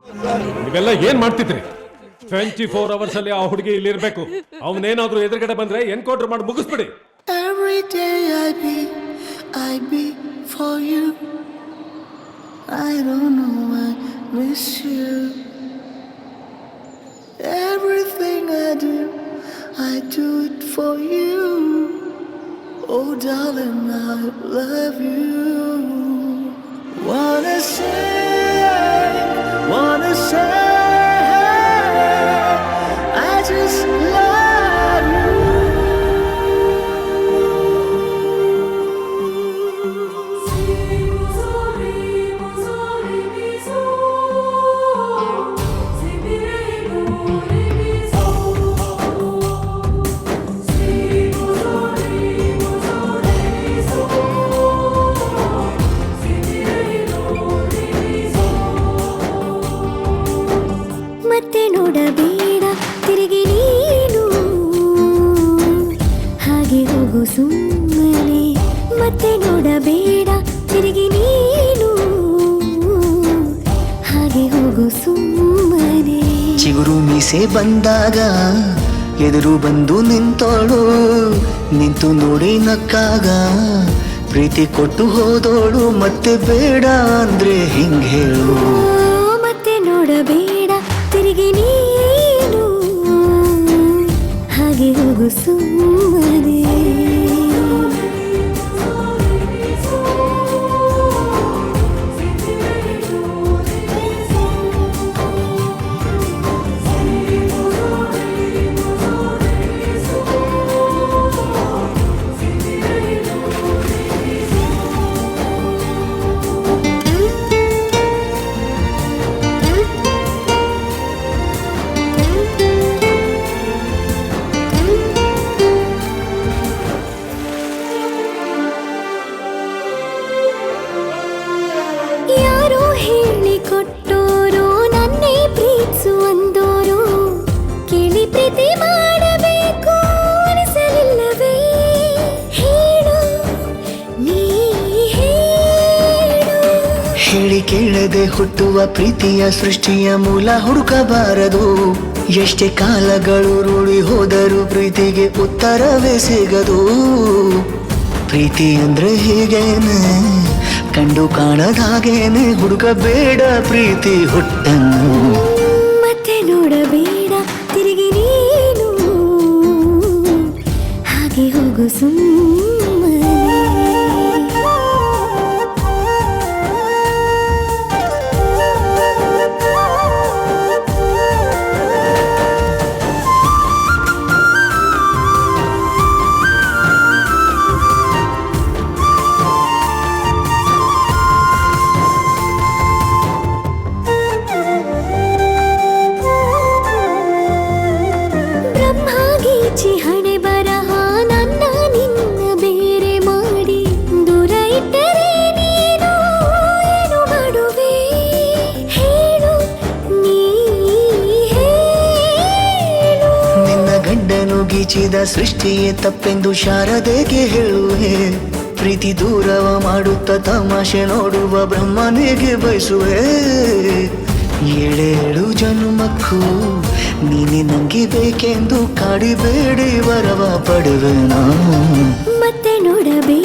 ನೀವೆಲ್ಲ ಏನ್ ಮಾಡ್ತಿದ್ರಿ? 24 hours ಅಲ್ಲಿ ಆ ಹುಡುಗಿ ಇಲ್ಲಿ ಇರ್ಬೇಕು. ಅವನೇನಾದ್ರೂ ಎದುರುಗಡೆ ಬಂದ್ರೆ ಎನ್ಕೌಂಟರ್ ಮಾಡಿ ಮುಗಿಸ್ಬಿಡಿ. Every day I be for you. I don't know, I miss you. Everything I do it for you. Oh darling, I love you. Wanna say I just love you. ಮತ್ತೆ ನೋಡಬೇಡ ತಿರುಗಿ ನೀನು ಹಾಗೆ ಹೋಗು ಸುಮ್ಮನೆ. ಮತ್ತೆ ನೋಡಬೇಡ ತಿರುಗಿ ನೀನು ಹಾಗೆ ಹೋಗು ಸುಮ್ಮನೆ. ಚಿಗುರು ಮೀಸೆ ಬಂದಾಗ ಎದುರು ಬಂದು ನಿಂತೋಳು, ನಿಂತು ನೋಡಿ ನಕ್ಕಾಗ ಪ್ರೀತಿ ಕೊಟ್ಟು ಹೋದೋಳು. ಮತ್ತೆ ಬೇಡ ಅಂದ್ರೆ ಹಿಂಗೆ ಹೇಳು. ಮತ್ತೆ ನೋಡಬೇಡ ತಿರುಗಿ ನೀನು ಹಾಗೆ ಹೋಗು ಸುಮ್ಮನೆ. ಯಾರೋ ಹೇಳಿಕೊಟ್ಟೋರು ನನ್ನೇ ಪ್ರೀತಿಸುವಂದೋರು, ಕೇಳಿ ಪ್ರೀತಿ ಮಾಡಬೇಕು ಅನಿಸಲಿಲ್ಲವೇ? ಹೇಳು ನೀ ಹೇಳು. ಹೇಳಿ ಕೇಳದೆ ಹುಟ್ಟುವ ಪ್ರೀತಿಯ ಸೃಷ್ಟಿಯ ಮೂಲ ಹುಡುಕಬಾರದು. ಎಷ್ಟೇ ಕಾಲಗಳು ರೂಢಿ ಹೋದರೂ ಪ್ರೀತಿಗೆ ಉತ್ತರವೇ ಸಿಗದು. ಪ್ರೀತಿ ಅಂದ್ರೆ ಹೀಗೇನೆ, ಕಂಡು ಕಾಣದ ಹಾಗೇನೆ, ಹುಡುಕಬೇಡ ಪ್ರೀತಿ ಹುಟ್ಟನ್ನು. ಮತ್ತೆ ನೋಡಬೇಡ ತಿರುಗಿ ನೀನು ಹಾಗೆ ಹೋಗು ಸುಮ್ಮನೆ. ಬ್ರಹ್ಮಗೀಚಿ ಹಣೆ ಬರಹ ನನ್ನ ನಿನ್ನ ಬೇರೆ ಮಾಡಿ ದೂರ ಇಟ್ಟರೆ ನೀನು ಏನು ಮಾಡುವೆ? ಹೇಳು ನೀ ಹೇಳು. ನಿನ್ನ ಗಂಡನು ಗೀಚಿದ ಸೃಷ್ಟಿಯೇ ತಪ್ಪೆಂದು ಶಾರದೆಗೆ ಹೇಳುವೆ. ಪ್ರೀತಿ ದೂರವ ಮಾಡುತ್ತ ತಮಾಷೆ ನೋಡುವ ಬ್ರಹ್ಮನಿಗೆ ಬಯಸುವೆ. ಏಳೇಳು ಜನ್ಮಕ್ಕೂ ನೀನೆ ನಂಗೆ ಬೇಕೆಂದು ಕಾಡಿಬೇಡಿ ವರವ ಪಡುವೆ ನಾನು. ಮತ್ತೆ ನೋಡಬೇಡ